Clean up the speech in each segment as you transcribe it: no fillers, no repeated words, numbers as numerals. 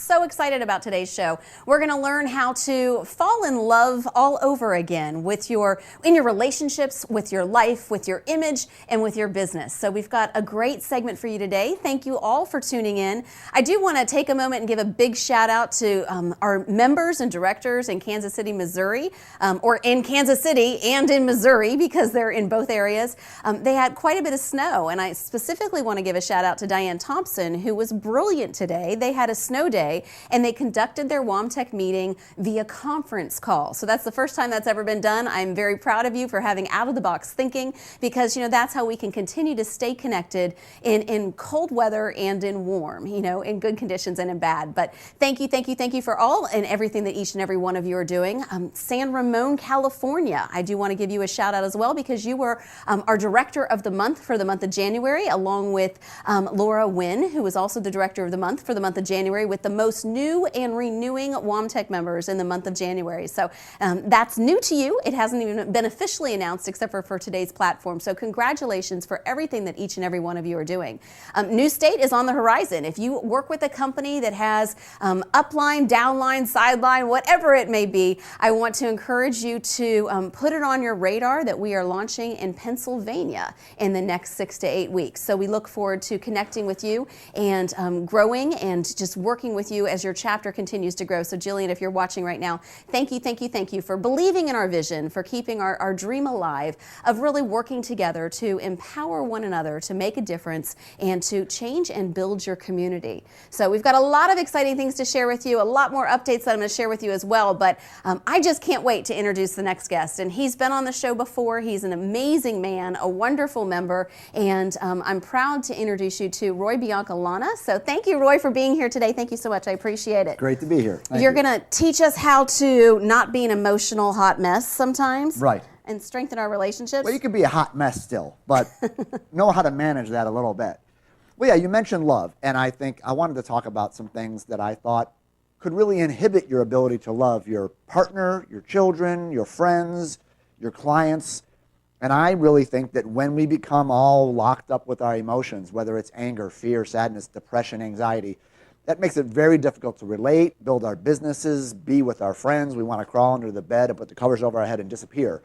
so excited about today's show. We're going to learn how to fall in love all over again in your relationships, with your life, with your image, and with your business. So we've got a great segment for you today. Thank you all for tuning in. I do want to take a moment and give a big shout out to our members and directors in Kansas City, Missouri, or in Kansas City and in Missouri, because they're in both areas. They had quite a bit of snow, and I specifically want to give a shout out to Diane Thompson, who was brilliant today. They had a snow day, and they conducted their WOAMTEC meeting via conference call. So that's the first time that's ever been done. I'm very proud of you for having out-of-the-box thinking, because that's how we can continue to stay connected in cold weather and in warm, in good conditions and in bad. But thank you for all and everything that each and every one of you are doing. San Ramon, California, I do want to give you a shout out as well, because you were our Director of the Month for the month of January, along with Laura Wynn, who was also the Director of the Month for the month of January, with the most new and renewing WOAMTEC members in the month of January. So that's new to you. It hasn't even been officially announced except for today's platform. So congratulations for everything that each and every one of you are doing. New state is on the horizon. If you work with a company that has upline, downline, sideline, whatever it may be, I want to encourage you to put it on your radar that we are launching in Pennsylvania in the next 6 to 8 weeks. So we look forward to connecting with you and growing and just working with you as your chapter continues to grow. So Jillian, if you're watching right now, thank you for believing in our vision, for keeping our dream alive of really working together to empower one another, to make a difference, and to change and build your community. So we've got a lot of exciting things to share with you, a lot more updates that I'm going to share with you as well, but I just can't wait to introduce the next guest. And he's been on the show before. He's an amazing man, a wonderful member, and I'm proud to introduce you to Roy Biancalana. So thank you, Roy, for being here today. Thank you so much. I appreciate it. Great to be here. You're going to teach us how to not be an emotional hot mess sometimes. Right. And strengthen our relationships. Well, you can be a hot mess still, but know how to manage that a little bit. Well, yeah, you mentioned love, and I think I wanted to talk about some things that I thought could really inhibit your ability to love your partner, your children, your friends, your clients. And I really think that when we become all locked up with our emotions, whether it's anger, fear, sadness, depression, anxiety, that makes it very difficult to relate, build our businesses, be with our friends. We want to crawl under the bed and put the covers over our head and disappear.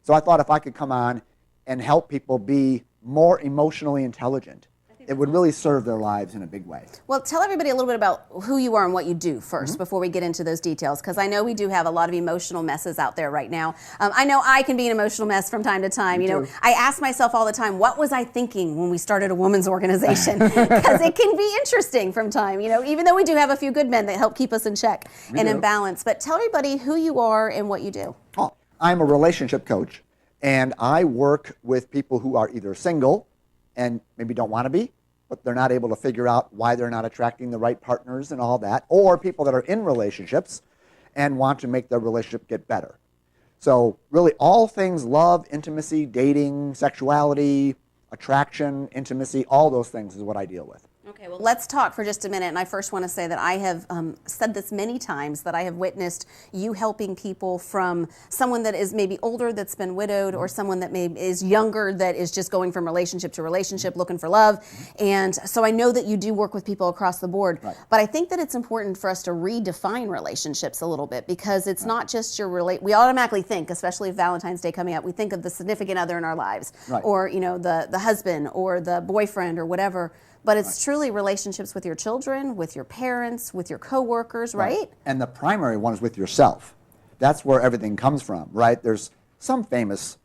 So I thought if I could come on and help people be more emotionally intelligent, it would really serve their lives in a big way. Well, tell everybody a little bit about who you are and what you do first before we get into those details, because I know we do have a lot of emotional messes out there right now. I know I can be an emotional mess from time to time. I ask myself all the time, what was I thinking when we started a women's organization? Because it can be interesting from time, even though we do have a few good men that help keep us in check and in balance. But tell everybody who you are and what you do. Oh, I'm a relationship coach, and I work with people who are either single and maybe don't want to be, but they're not able to figure out why they're not attracting the right partners and all that, or people that are in relationships and want to make their relationship get better. So really all things love, intimacy, dating, sexuality, attraction, intimacy, all those things is what I deal with. Okay, well, let's talk for just a minute. And I first want to say that I have said this many times, that I have witnessed you helping people, from someone that is maybe older that's been widowed, or someone that maybe is younger that is just going from relationship to relationship looking for love. And so I know that you do work with people across the board. Right. But I think that it's important for us to redefine relationships a little bit, because it's not just your we automatically think, especially with Valentine's Day coming up, we think of the significant other in our lives, or the husband or the boyfriend or whatever. But it's truly relationships with your children, with your parents, with your coworkers, right? And the primary one is with yourself. That's where everything comes from, right? There's some famous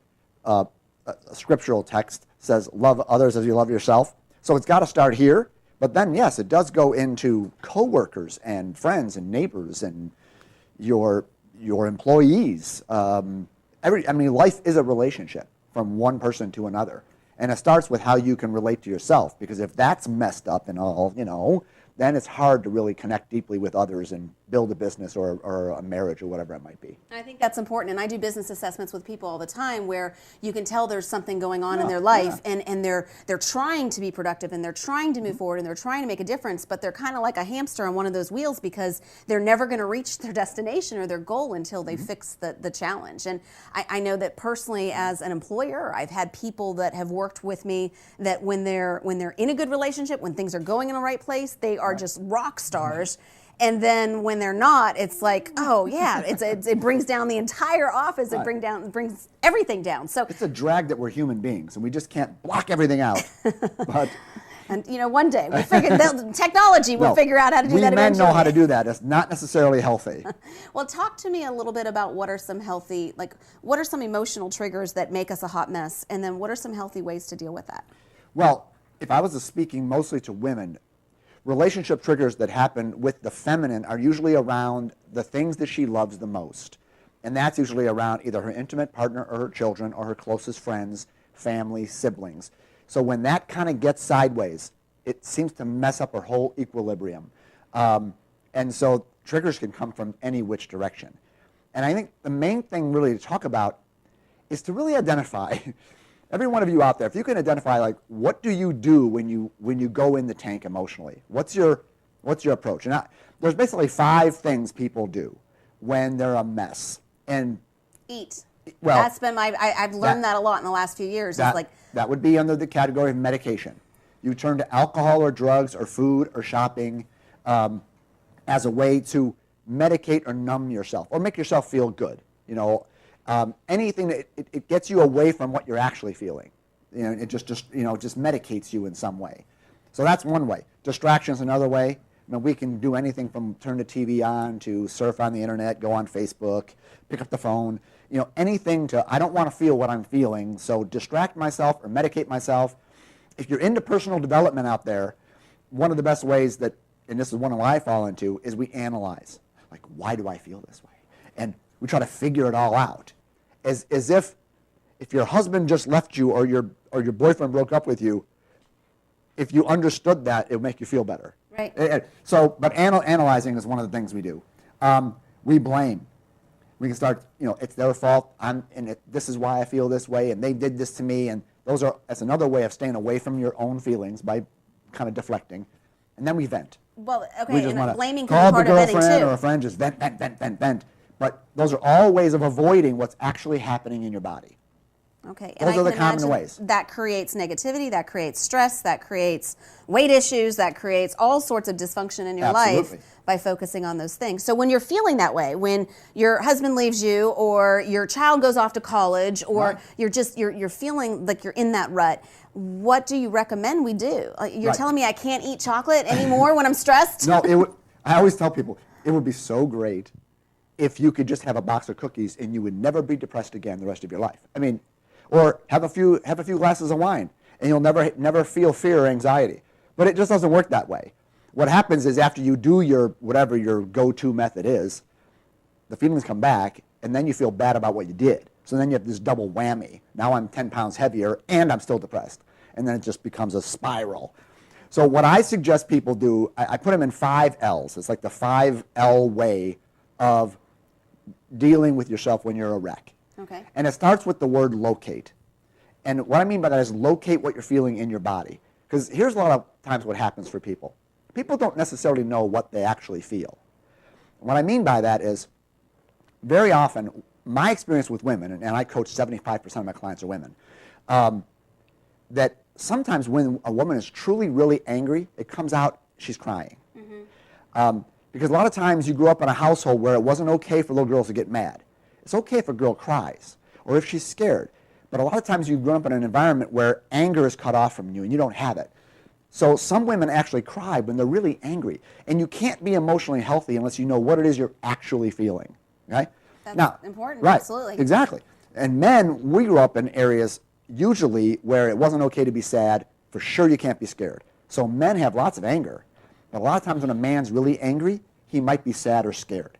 scriptural text says, love others as you love yourself. So it's got to start here. But then, yes, it does go into coworkers and friends and neighbors and your employees. Life is a relationship from one person to another. And it starts with how you can relate to yourself, because if that's messed up and all, then it's hard to really connect deeply with others and build a business or a marriage or whatever it might be. I think that's important. And I do business assessments with people all the time where you can tell there's something going on in their life, and they're trying to be productive, and they're trying to move forward, and they're trying to make a difference, but they're kind of like a hamster on one of those wheels, because they're never going to reach their destination or their goal until they fix the challenge. And I know that personally, as an employer, I've had people that have worked with me that when they're in a good relationship, when things are going in the right place, they are just rock stars. And then when they're not, it's like, oh yeah, it brings down the entire office. It brings everything down. So it's a drag that we're human beings and we just can't block everything out. But and one day we'll technology will figure out how to do that eventually. We men know how to do that. It's not necessarily healthy. Well, talk to me a little bit about what are some emotional triggers that make us a hot mess, and then what are some healthy ways to deal with that? Well, if I was speaking mostly to women, relationship triggers that happen with the feminine are usually around the things that she loves the most. And that's usually around either her intimate partner or her children or her closest friends, family, siblings. So when that kind of gets sideways, it seems to mess up her whole equilibrium. And so triggers can come from any which direction. And I think the main thing really to talk about is to really identify, every one of you out there, if you can identify, like, what do you do when you go in the tank emotionally? What's your approach? And there's basically 5 things people do when they're a mess. And eat. Well, that's been I've learned that a lot in the last few years. That would be under the category of medication. You turn to alcohol or drugs or food or shopping as a way to medicate or numb yourself or make yourself feel good. Anything that it gets you away from what you're actually feeling. It just medicates you in some way. So that's one way. Distraction is another way. We can do anything from turn the TV on to surf on the internet, go on Facebook, pick up the phone. Anything to, I don't want to feel what I'm feeling, so distract myself or medicate myself. If you're into personal development out there, one of the best ways that, and this is one of what I fall into, is we analyze. Like, why do I feel this way? And we try to figure it all out. As if your husband just left you or your boyfriend broke up with you, if you understood that, it would make you feel better. Right. But analyzing is one of the things we do. We blame. We can start, it's their fault, this is why I feel this way, and they did this to me, and that's another way of staying away from your own feelings by kind of deflecting. And then we vent. Well, okay, we just and blaming can be part of venting too. Call the girlfriend or a friend, just vent. But those are all ways of avoiding what's actually happening in your body. Okay, those are the common ways. That creates negativity, that creates stress, that creates weight issues, that creates all sorts of dysfunction in your life by focusing on those things. So when you're feeling that way, when your husband leaves you or your child goes off to college or you're feeling like you're in that rut, what do you recommend we do? You're telling me I can't eat chocolate anymore when I'm stressed? No, I always tell people, it would be so great if you could just have a box of cookies and you would never be depressed again the rest of your life. Or have a few glasses of wine, and you'll never feel fear or anxiety. But it just doesn't work that way. What happens is after you do whatever your go-to method is, the feelings come back, and then you feel bad about what you did. So then you have this double whammy. Now I'm 10 pounds heavier, and I'm still depressed. And then it just becomes a spiral. So what I suggest people do, I put them in 5 L's. It's like the 5L way of dealing with yourself when you're a wreck. Okay. And it starts with the word locate. And what I mean by that is locate what you're feeling in your body. Because here's a lot of times what happens for people. People don't necessarily know what they actually feel. And what I mean by that is very often, my experience with women, and I coach 75% of my clients are women, that sometimes when a woman is truly, really angry, it comes out she's crying. Mm-hmm. Because a lot of times you grew up in a household where it wasn't okay for little girls to get mad. It's okay if a girl cries or if she's scared. But a lot of times you grew up in an environment where anger is cut off from you and you don't have it. So some women actually cry when they're really angry. And you can't be emotionally healthy unless you know what it is you're actually feeling. Okay? That's important, right, absolutely. Exactly. And men, we grew up in areas usually where it wasn't okay to be sad. For sure you can't be scared. So men have lots of anger. But a lot of times when a man's really angry, he might be sad or scared.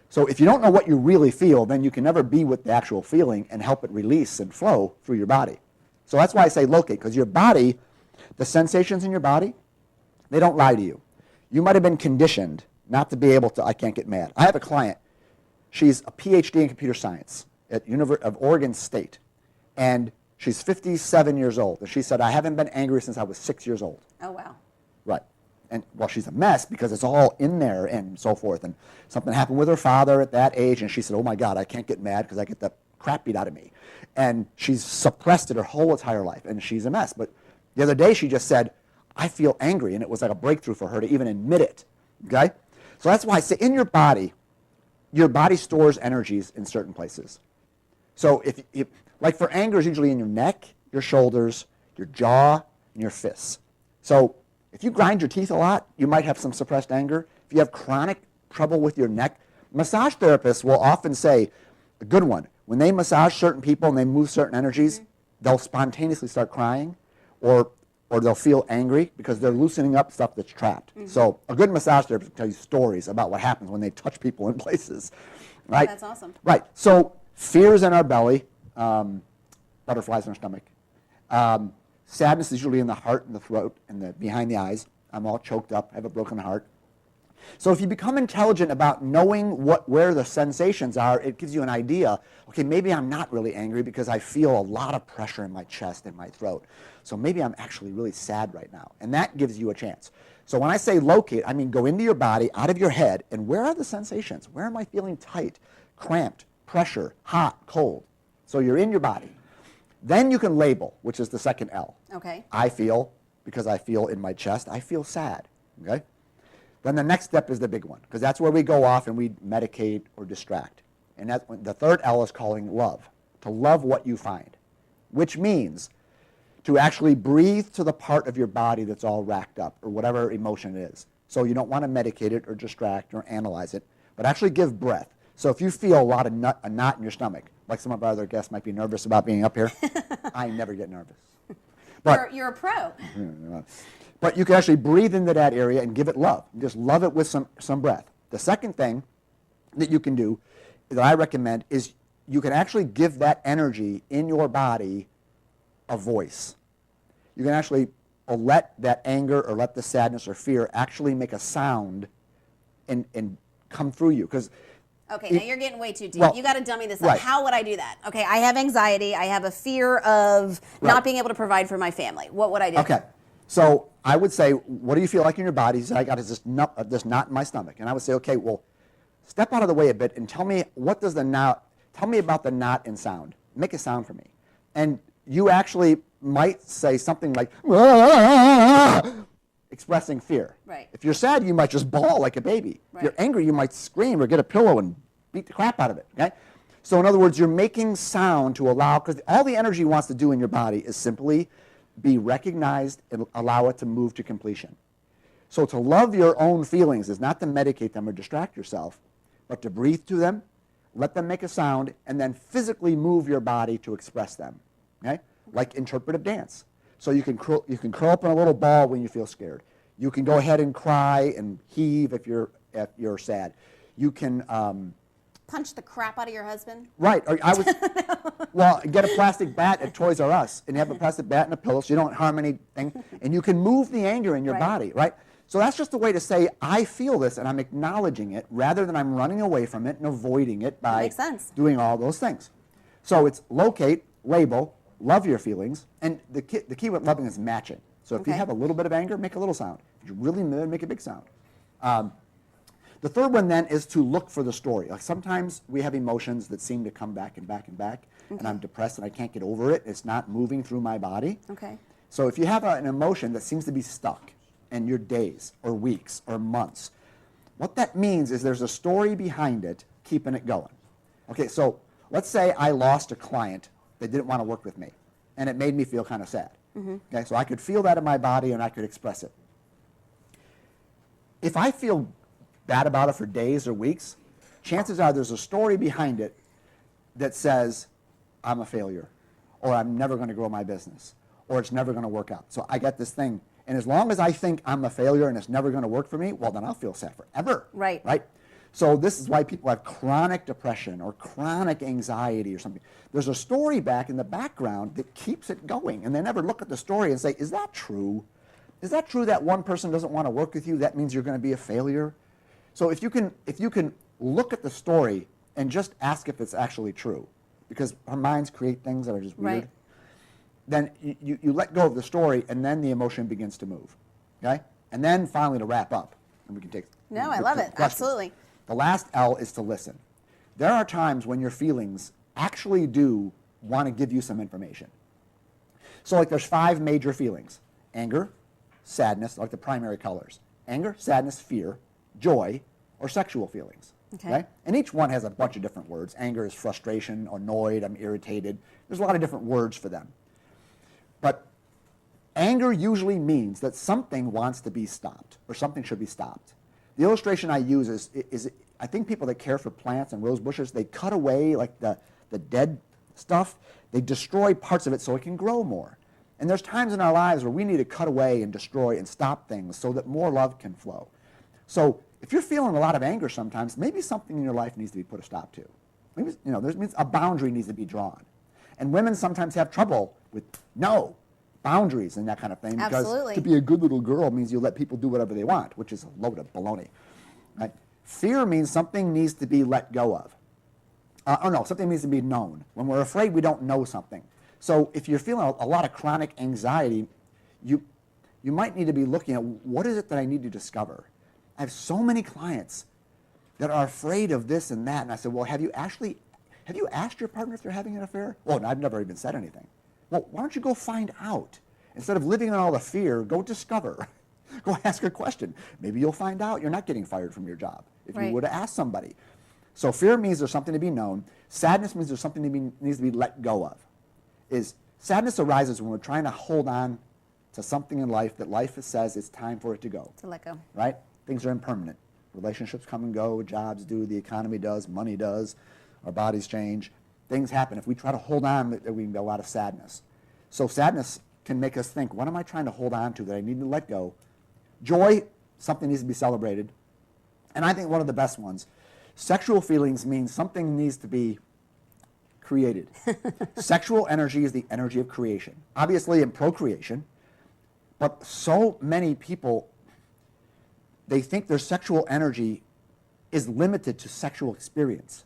So if you don't know what you really feel, then you can never be with the actual feeling and help it release and flow through your body. So that's why I say locate, because your body, the sensations in your body, they don't lie to you. You might have been conditioned not to be able to, I can't get mad. I have a client, she's a PhD in computer science at University of Oregon State, and she's 57 years old. And she said, I haven't been angry since I was 6 years old. Oh, wow. Right. And well, she's a mess because it's all in there and so forth. And something happened with her father at that age, and she said, oh my God, I can't get mad because I get the crap beat out of me. And she's suppressed it her whole entire life, and she's a mess. But the other day she just said, I feel angry, and it was like a breakthrough for her to even admit it. Okay? So that's why I say in your body stores energies in certain places. So if like for anger is usually in your neck, your shoulders, your jaw, and your fists. So if you grind your teeth a lot, you might have some suppressed anger. If you have chronic trouble with your neck, massage therapists will often say, a good one, when they massage certain people and they move certain energies, they'll spontaneously start crying or they'll feel angry because they're loosening up stuff that's trapped. So a good massage therapist will tell you stories about what happens when they touch people in places. Right? That's awesome. Right. So fear is in our belly, butterflies in our stomach. Sadness is usually in the heart and the throat and behind the eyes. I'm all choked up. I have a broken heart. So if you become intelligent about knowing where the sensations are, it gives you an idea, okay, maybe I'm not really angry because I feel a lot of pressure in my chest and my throat. So maybe I'm actually really sad right now. And that gives you a chance. So when I say locate, I mean go into your body, out of your head, and where are the sensations? Where am I feeling tight, cramped, pressure, hot, cold? So you're in your body. Then you can label, which is the second L. Okay. I feel, because I feel in my chest, I feel sad. Okay? Then the next step is the big one, because that's where we go off and we medicate or distract. And the third L is calling love, to love what you find, which means to actually breathe to the part of your body that's all racked up or whatever emotion it is. So you don't want to medicate it or distract or analyze it, but actually give breath. So if you feel a knot in your stomach, like some of our other guests might be nervous about being up here, I never get nervous. But You're a pro. But you can actually breathe into that area and give it love. Just love it with some breath. The second thing that you can do that I recommend is you can actually give that energy in your body a voice. You can actually let that anger or let the sadness or fear actually make a sound and come through you. Because Okay, now you're getting way too deep. Well, you got to dummy this up. right. How would I do that? Okay, I have anxiety. I have a fear of not being able to provide for my family. What would I do? Okay. So I would say, what do you feel like in your body? He said, I got this knot in my stomach. And I would say, okay, well, step out of the way a bit and tell me about the knot in sound. Make a sound for me. And you actually might say something like, expressing fear. Right. If you're sad, you might just bawl like a baby. Right. If you're angry, you might scream or get a pillow and beat the crap out of it. Okay? So in other words, you're making sound to allow, because all the energy wants to do in your body is simply be recognized and allow it to move to completion. So to love your own feelings is not to medicate them or distract yourself, but to breathe to them, let them make a sound, and then physically move your body to express them. Okay? Like interpretive dance. So you can curl up in a little ball when you feel scared. You can go ahead and cry and heave if you're sad. You can Punch the crap out of your husband? right. Well, get a plastic bat at Toys R Us and you have a plastic bat and a pillow so you don't harm anything, and you can move the anger in your body, right? So that's just a way to say I feel this and I'm acknowledging it rather than I'm running away from it and avoiding it by Makes sense. doing all those things. So it's locate, label, love your feelings, and the key with loving is matching. So if you have a little bit of anger, make a little sound. If you're really mad, make a big sound. The third one then is to look for the story. Like sometimes we have emotions that seem to come back and back and back, and I'm depressed and I can't get over it. It's not moving through my body. Okay. So if you have an emotion that seems to be stuck in your days or weeks or months, what that means is there's a story behind it keeping it going. Okay, so let's say I lost a client that didn't want to work with me, and it made me feel kind of sad. Okay, so I could feel that in my body and I could express it. If I feel bad about it for days or weeks, chances are there's a story behind it that says I'm a failure, or I'm never going to grow my business, or it's never going to work out. So I get this thing, and as long as I think I'm a failure and it's never going to work for me, well, then I'll feel sad forever. Right. Right? So this is why people have chronic depression or chronic anxiety or something. There's a story back in the background that keeps it going, and they never look at the story and say, is that true? Is that true that one person doesn't want to work with you? That means you're going to be a failure? So if you can look at the story and just ask if it's actually true, because our minds create things that are just weird, then you let go of the story, and then the emotion begins to move. Okay? And then finally to wrap up, and we can take I love it. questions. Absolutely. The last L is to listen. There are times when your feelings actually do want to give you some information. So like there's 5 major feelings: anger, sadness, like the primary colors. Anger, sadness, fear, joy, or sexual feelings. Okay. And each one has a bunch of different words. Anger is frustration, annoyed, I'm irritated. There's a lot of different words for them. But anger usually means that something wants to be stopped, or something should be stopped. The illustration I use is I think people that care for plants and rose bushes, they cut away like the dead stuff. They destroy parts of it so it can grow more. And there's times in our lives where we need to cut away and destroy and stop things so that more love can flow. So if you're feeling a lot of anger sometimes, maybe something in your life needs to be put a stop to. Maybe, there means a boundary needs to be drawn. And women sometimes have trouble with boundaries and that kind of thing. Because Absolutely. to be a good little girl means you let people do whatever they want, which is a load of baloney. Right? Fear means something needs to be let go of. Something needs to be known. When we're afraid, we don't know something. So if you're feeling a lot of chronic anxiety, you might need to be looking at what is it that I need to discover. I have so many clients that are afraid of this and that, and I said, well, have you asked your partner if they're having an affair? Well, no, I've never even said anything. Well, why don't you go find out? Instead of living in all the fear, go discover. Go ask a question. Maybe you'll find out you're not getting fired from your job if you would have asked somebody. So fear means there's something to be known. Sadness means there's something needs to be let go of. Sadness arises when we're trying to hold on to something in life that life says it's time for it to go. To let go. Right? Things are impermanent. Relationships come and go, jobs do, the economy does, money does, our bodies change. Things happen. If we try to hold on, we can get a lot of sadness. So sadness can make us think, what am I trying to hold on to that I need to let go? Joy, something needs to be celebrated. And I think one of the best ones, sexual feelings means something needs to be created. Sexual energy is the energy of creation. Obviously in procreation, but so many people, they think their sexual energy is limited to sexual experience.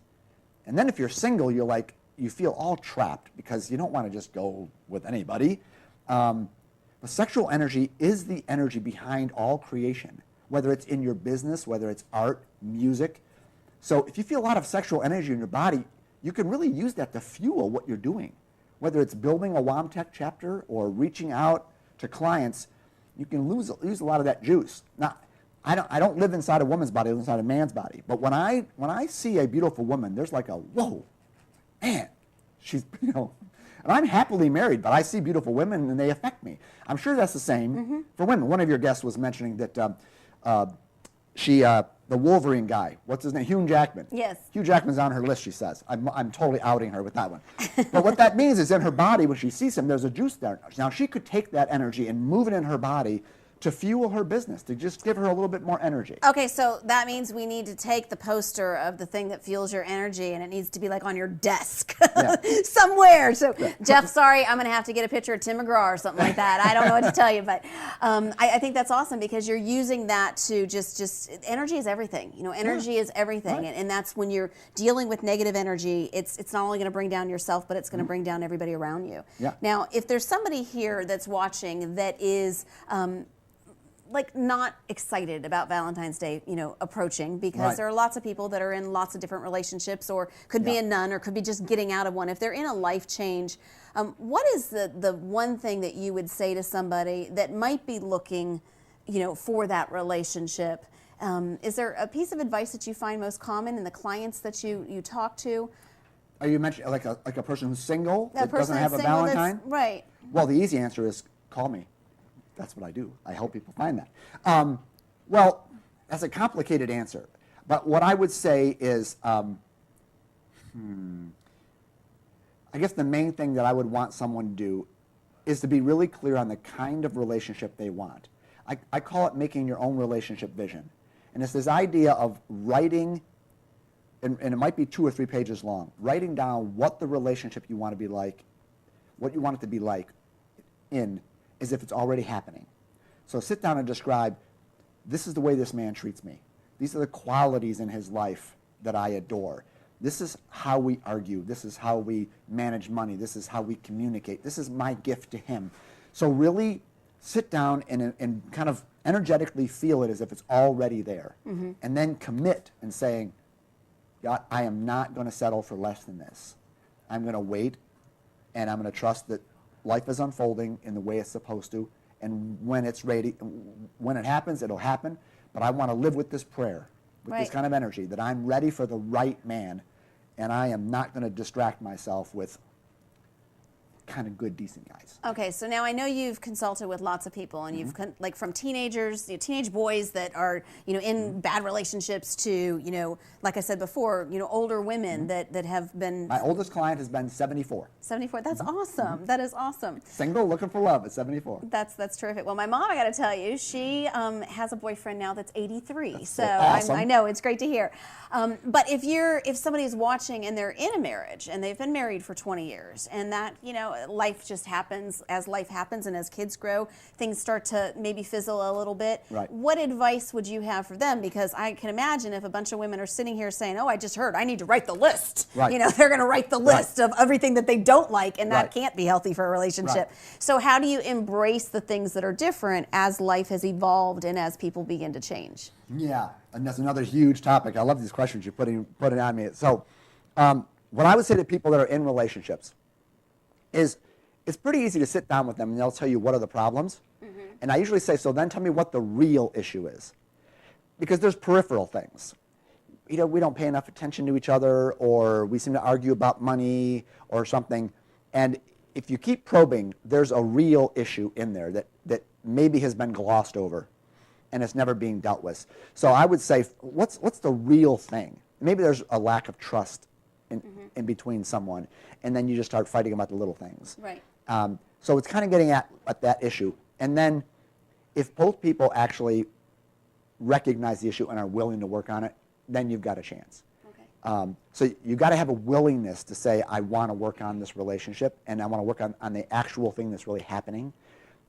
And then if you're single, you feel all trapped because you don't want to just go with anybody. But sexual energy is the energy behind all creation, whether it's in your business, whether it's art, music. So if you feel a lot of sexual energy in your body, you can really use that to fuel what you're doing. Whether it's building a WOAMTEC chapter or reaching out to clients, you can use a lot of that juice. Now, I don't live inside a woman's body, I live inside a man's body. But when I see a beautiful woman, there's like a, whoa, man, she's, and I'm happily married, but I see beautiful women and they affect me. I'm sure that's the same for women. One of your guests was mentioning that the Wolverine guy, what's his name? Hugh Jackman. Yes. Hugh Jackman's on her list, she says. I'm totally outing her with that one. But what that means is in her body, when she sees him, there's a juice there. Now, she could take that energy and move it in her body to fuel her business, to just give her a little bit more energy. Okay, so that means we need to take the poster of the thing that fuels your energy, and it needs to be like on your desk somewhere. So, Jeff, sorry, I'm going to have to get a picture of Tim McGraw or something like that. I don't know what to tell you, but I think that's awesome because you're using that to just energy is everything. Energy is everything, Right. and that's when you're dealing with negative energy. It's not only going to bring down yourself, but it's going to bring down everybody around you. Yeah. Now, if there's somebody here that's watching that is not excited about Valentine's Day, approaching because Right. there are lots of people that are in lots of different relationships or could be in none or could be just getting out of one. If they're in a life change, what is the one thing that you would say to somebody that might be looking, for that relationship? Is there a piece of advice that you find most common in the clients that you talk to? Are you mentioning like a person who's single that person doesn't have a that's single, Valentine? Right. Well, the easy answer is call me. That's what I do. I help people find that. Well, that's a complicated answer. But what I would say is, I guess the main thing that I would want someone to do is to be really clear on the kind of relationship they want. I call it making your own relationship vision. And it's this idea of writing, and it might be 2 or 3 pages long, writing down what the relationship you want to be like, what you want it to be like as if it's already happening. So sit down and describe, this is the way this man treats me. These are the qualities in his life that I adore. This is how we argue. This is how we manage money. This is how we communicate. This is my gift to him. So really sit down and kind of energetically feel it as if it's already there. And then commit and saying, God, I am not going to settle for less than this. I'm going to wait, and I'm going to trust that life is unfolding in the way it's supposed to, and when it's ready, when it happens, it'll happen. But I want to live with this prayer with Right. this kind of energy, that I'm ready for the right man, and I am not going to distract myself with kind of good, decent guys. Okay, so now I know you've consulted with lots of people, and you've like from teenagers, teenage boys that are in bad relationships to like I said before, older women that have been. My oldest client has been 74. 74. That's awesome. That is awesome. Single, looking for love at 74. That's terrific. Well, my mom, I got to tell you, she has a boyfriend now that's 83. That's so awesome. I know it's great to hear. But if somebody's watching and they're in a marriage and they've been married for 20 years, and that life just happens as life happens, and as kids grow, things start to maybe fizzle a little bit. Right. What advice would you have for them? Because I can imagine if a bunch of women are sitting here saying, "Oh, I just heard I need to write the list." Right. They're going to write the list of everything that they don't like, and that Right. can't be healthy for a relationship. Right. So how do you embrace the things that are different as life has evolved and as people begin to change? Yeah, and that's another huge topic. I love these questions you're putting on me. So, what I would say to people that are in relationships is, it's pretty easy to sit down with them and they'll tell you what are the problems. And I usually say, so then tell me what the real issue is. Because there's peripheral things. We don't pay enough attention to each other, or we seem to argue about money or something. And if you keep probing, there's a real issue in there that maybe has been glossed over and it's never being dealt with. So I would say, what's the real thing? Maybe there's a lack of trust in between someone, and then you just start fighting about the little things. Right. So it's kind of getting at that issue. And then if both people actually recognize the issue and are willing to work on it, then you've got a chance. Okay. So you got to have a willingness to say, I want to work on this relationship, and I want to work on the actual thing that's really happening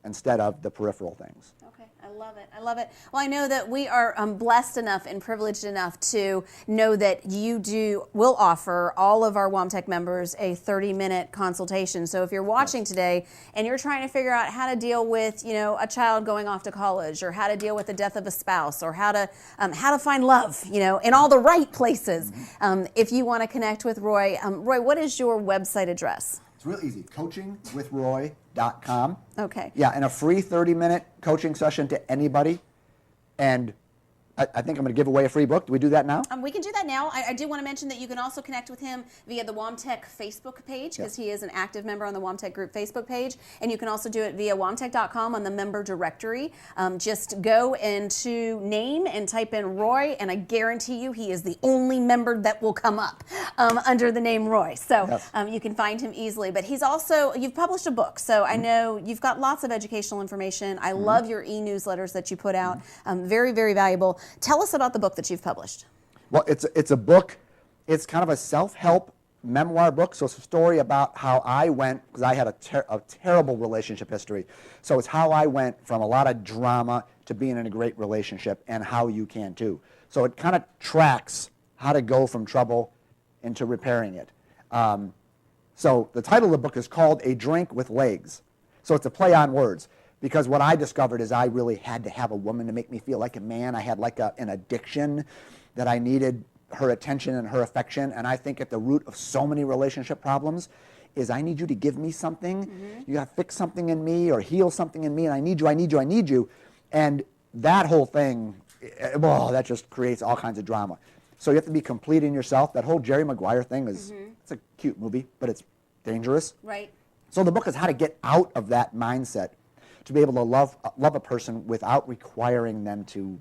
instead of the peripheral things. Okay, I love it. I love it. Well, I know that we are blessed enough and privileged enough to know that you will offer all of our WOAMTEC members a 30-minute consultation. So if you're watching today and you're trying to figure out how to deal with, a child going off to college, or how to deal with the death of a spouse, or how to find love, in all the right places, if you want to connect with Roy, Roy, what is your website address? It's real easy, coachingwithroy.com. Okay. Yeah, and a free 30-minute coaching session to anybody. And I think I'm going to give away a free book. Do we do that now? We can do that now. I do want to mention that you can also connect with him via the WOAMTEC Facebook page, because he is an active member on the WOAMTEC group Facebook page. And you can also do it via WOAMTEC.com on the member directory. Just go into name and type in Roy, and I guarantee you he is the only member that will come up under the name Roy. So you can find him easily. But you've published a book, so I know you've got lots of educational information. I love your e-newsletters that you put out. Very, very valuable. Tell us about the book that you've published. Well, it's a book. It's kind of a self-help memoir book. So it's a story about how I went, because I had a terrible relationship history. So it's how I went from a lot of drama to being in a great relationship, and how you can too. So it kind of tracks how to go from trouble into repairing it. So the title of the book is called A Drink with Legs. So it's a play on words. Because what I discovered is I really had to have a woman to make me feel like a man. I had like an addiction that I needed her attention and her affection. And I think at the root of so many relationship problems is I need you to give me something. You got to fix something in me or heal something in me. And I need you. And that whole thing, that just creates all kinds of drama. So you have to be complete in yourself. That whole Jerry Maguire thing it's a cute movie, but it's dangerous. Right. So the book is how to get out of that mindset, to be able to love a person without requiring them to,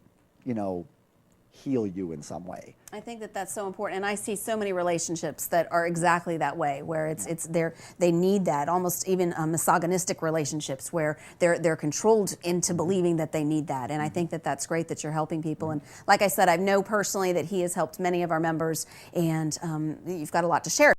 heal you in some way. I think that that's so important, and I see so many relationships that are exactly that way, where they need that, almost even misogynistic relationships where they're controlled into believing that they need that. And I think that that's great that you're helping people. And like I said, I know personally that he has helped many of our members, and you've got a lot to share.